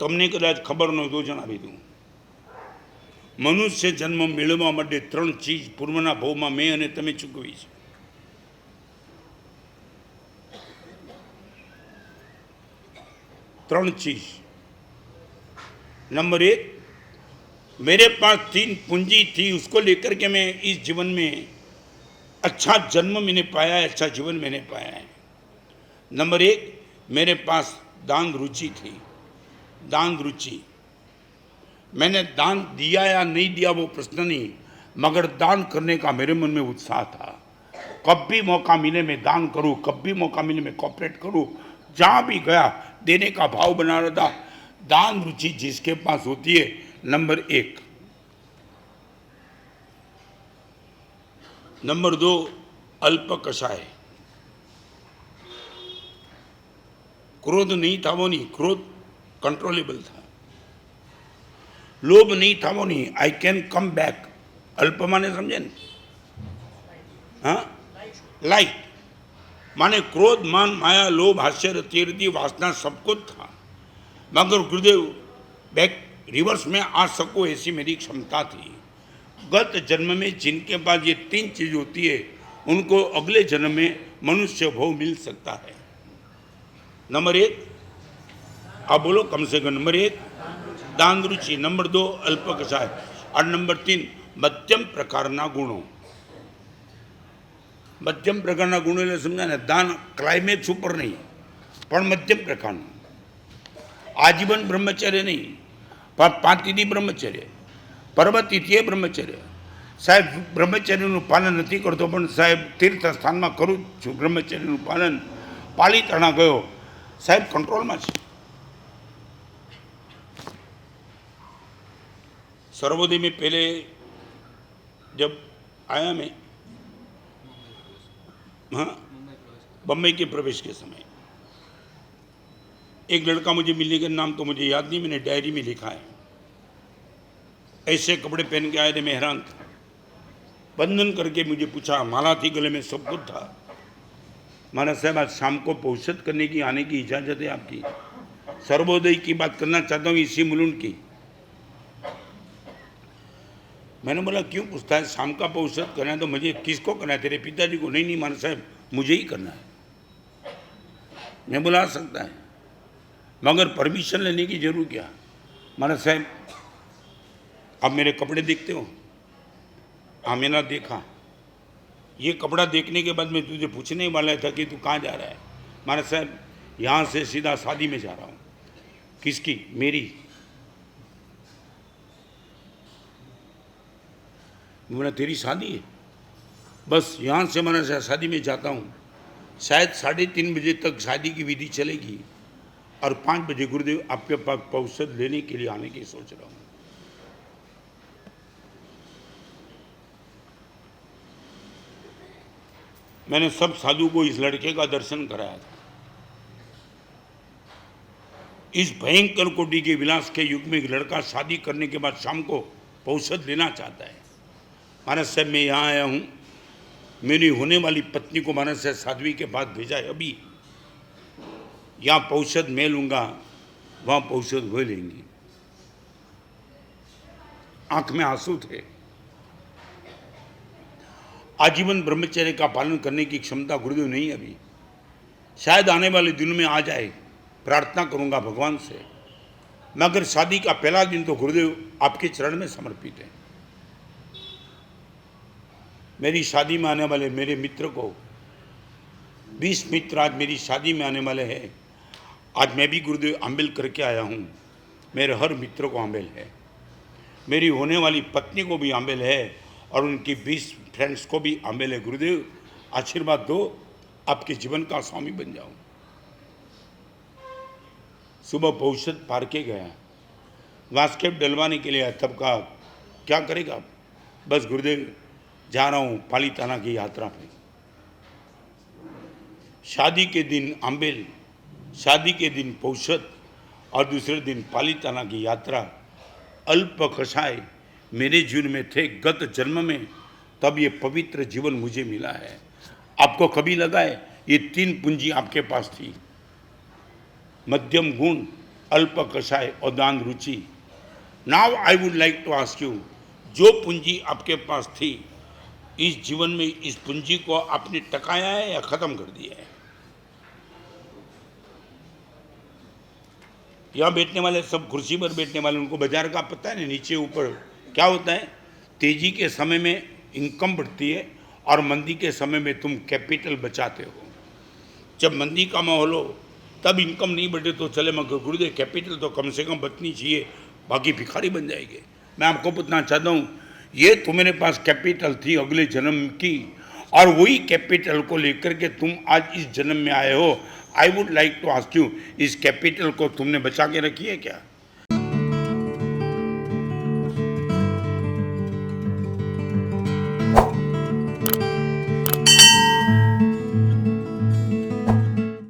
તમને કદાચ ખબર ન હોય તો જણાવી દઉં. મનુષ્ય જન્મ મેળવવા માટે 3 ચીજ પૂર્વના ભાવમાં મેં અને તમે ચૂકવી છે. ત્રણ चीज. नंबर 1, मेरे पास 3 पूंजी थी, उसको लेकर के मैं इस जीवन में अच्छा जन्म मैंने पाया है, अच्छा जीवन मैंने पाया है. नंबर 1, मेरे पास दान रुचि थी. दान रुचि, मैंने दान दिया या नहीं दिया वो प्रश्न नहीं, मगर दान करने का मेरे मन में उत्साह था. कब भी मौका मिले मैं दान करूं, कब भी मौका मिले मैं कॉपरेट करूं. जहां भी गया देने का भाव बना रहा था. दान रुचि जिसके पास होती है, नंबर 1. नंबर 2, अल्प कषाय. क्रोध नहीं था वो नहीं, क्रोध कंट्रोलेबल था. लोभ नहीं था वो नहीं, आई कैन कम बैक. अल्प माने समझे न? हाँ, लाइट माने क्रोध, मान, माया, लोभ, हास्य, रति, वासना सब कुछ था, मगर गुरुदेव बैक रिवर्स में आ सको ऐसी मेरी क्षमता थी. गत जन्म में जिनके पास ये 3 चीज होती है उनको अगले जन्म में मनुष्य भाव मिल सकता है. नंबर 1, आप बोलो कम से कम. नंबर 1, दान रुचि. नंबर 2, अल्प कषाय. और नंबर 3, मध्यम प्रकारना गुणों. मध्यम प्रकारना गुणो એટલે સમજાય ને, દાન ક્લાઇમેક્સ ઉપર નહીં પણ મધ્યમ પ્રકારનું. આજીવન બ્રહ્મચર્ય નહીં પણ 5 તિથિ બ્રહ્મચર્ય, પર્વ તિથિએ બ્રહ્મચર્ય. સાહેબ બ્રહ્મચર્યનું પાલન નથી કરતો પણ સાહેબ તીર્થ સ્થાનમાં કરું જ છું બ્રહ્મચર્યનું પાલન. પાલિતાણા ગયો, સાહેબ કંટ્રોલમાં છે. सर्वोदय में पहले जब आया मैं, हाँ, बम्बई के प्रवेश के समय एक लड़का मुझे मिलने का नाम तो मुझे याद नहीं, मैंने डायरी में लिखा है. ऐसे कपड़े पहन के आए थे, मैं हैरान था. बंधन करके मुझे पूछा, माला थी गले में, सब कुछ था. माना साहब आज शाम को पौषध करने की आने की इजाज़त है आपकी. सर्वोदय की बात करना चाहता हूँ, इसी मुलुंड की. मैंने बोला क्यों पूछता है, शाम का पौषध करना है तो मुझे किसको करना है, तेरे पिताजी को? नहीं नहीं मान साहब मुझे ही करना है. मैं बोला आ सकता है मगर परमिशन लेने की जरूर क्या. माना साहब आप मेरे कपड़े देखते हो? हाँ मैंने देखा. ये कपड़ा देखने के बाद मैं तुझे पूछने वाला था कि तू कहाँ जा रहा है. माना साहब यहाँ से सीधा शादी में जा रहा हूँ. किसकी? मेरी. बोला तेरी शादी है? बस यहाँ से मैंने शादी में जाता हूँ. शायद 3:30 बजे तक शादी की विधि चलेगी और 5 बजे गुरुदेव आपके पास पौषध लेने के लिए आने की सोच रहा हूँ. मैंने सब साधु को इस लड़के का दर्शन कराया था. इस भयंकर कोटि के विलास के युग में एक लड़का शादी करने के बाद शाम को पौषध लेना चाहता है. महाराज साहब मैं यहाँ आया हूँ, मेरी होने वाली पत्नी को महाराज साहब साध्वी के पास भेजा है. अभी यहाँ पौषध मैं लूँगा, वहाँ पौषध वो लेंगी. आंख में आंसू थे. आजीवन ब्रह्मचर्य का पालन करने की क्षमता गुरुदेव नहीं अभी, शायद आने वाले दिनों में आ जाए. प्रार्थना करूँगा भगवान से. मगर शादी का पहला दिन तो गुरुदेव आपके चरण में समर्पित है. मेरी शादी में आने वाले मेरे मित्र को 20 मित्र आज मेरी शादी में आने वाले हैं. आज मैं भी गुरुदेव आंबेल करके आया हूँ. मेरे हर मित्र को आंबेल है, मेरी होने वाली पत्नी को भी आंबेल है और उनकी 20 फ्रेंड्स को भी आंबेल है. गुरुदेव आशीर्वाद दो, आपके जीवन का स्वामी बन जाऊँ. सुबह पौषध पार के गया, वास्केप डलवाने के लिए. तब कहा क्या करेगा? बस गुरुदेव जा रहा हूँ पालिताना की यात्रा पे. शादी के दिन आंबेल, शादी के दिन पौषध और दूसरे दिन पालिताना की यात्रा. अल्प कषाय मेरे जीवन में थे गत जन्म में, तब ये पवित्र जीवन मुझे मिला है. आपको कभी लगा है ये 3 पूंजी आपके पास थी? मध्यम गुण, अल्प कषाय और दान रुचि। Now I would like to ask you, जो पूंजी आपके पास थी इस जीवन में, इस पूंजी को आपने टकाया है या खत्म कर दिया है? यहाँ बैठने वाले सब, कुर्सी पर बैठने वाले, उनको बाजार का पता है ना, नीचे ऊपर क्या होता है। तेजी के समय में इनकम बढ़ती है और मंदी के समय में तुम कैपिटल बचाते हो। जब मंदी का माहौल हो तब इनकम नहीं बढ़े तो चले, मगर गुरुदेव कैपिटल तो कम से कम बचनी चाहिए, बाकी भिखारी बन जाएंगे। मैं आपको पूछना चाहता हूँ, ये तुम्हारे पास कैपिटल थी अगले जन्म की, और वही कैपिटल को लेकर के तुम आज इस जन्म में आए हो। I would like to ask you, इस कैपिटल को तुमने बचा के रखी है क्या?